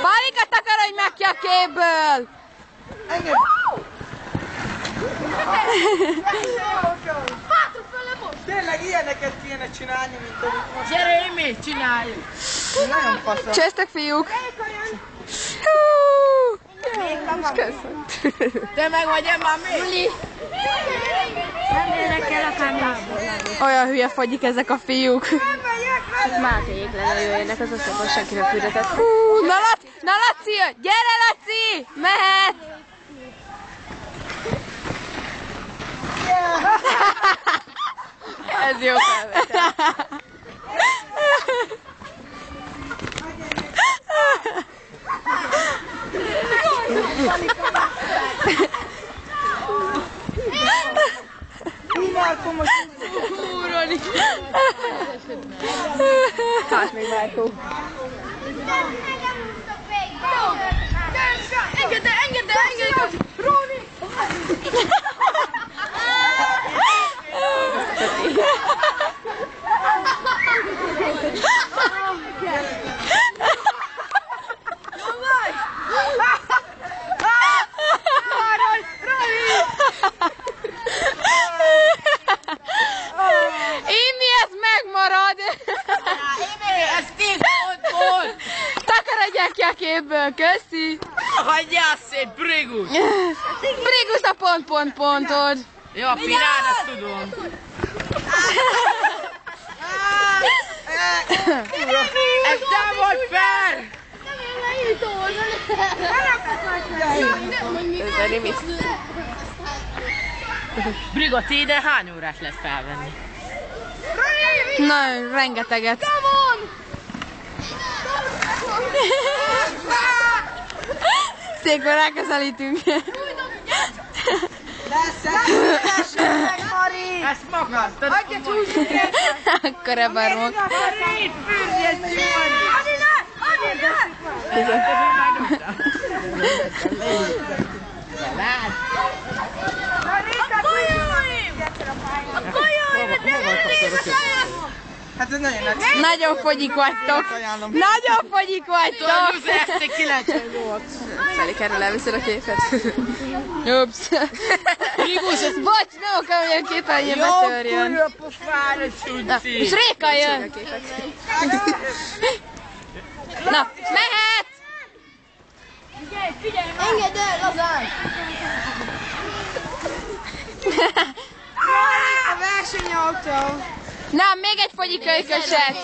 Pálika, takarodj meg ki a képből! Engem! Tényleg ilyeneket kéne csinálni, mint amit most. Gyere, Imét, csináljuk! Nagyon fasz. Csőztök, fiúk! Köszönöm. Te meg vagy már még? Nem érdekel a kamerásból. Olyan hülye fagyik ezek a fiúk. Mátéjék lejöjjenek, az oszlopon senki nem küldetett. Na Laci, gyere Laci! Mehet! Ez jó felvétel. Úroni! Hát még Márkó. Engedd el! Róni! Imi, ez megmarad! Imé, ez 10 pont volt! Takarodjál ki a képből, köszi! Hagyjál szép, Brigus! Brigus a pontod! Jó, a pirán, ezt tudom. Ez nem volt fair! Brigo, ti ide hány órát lehet felvenni? Na, rengeteget. Szépen ráközelítünk. Ezt magadtad! Akkor ebben van. Hát ez nagyon nagy. Nagyon fogyik vagytok. Nagyon fogyik vagytok. Ezt egy 98. Felik, erről elviszed a képet. Ups. Bocs, nem akarom, hogy a képernyőn betörjön. Jó, kurva pofára, csúcsi. És Réka jön. Na, mehet! Engedd el, Lazár! A versenyautó. Na, még egy fogyi kölyköset.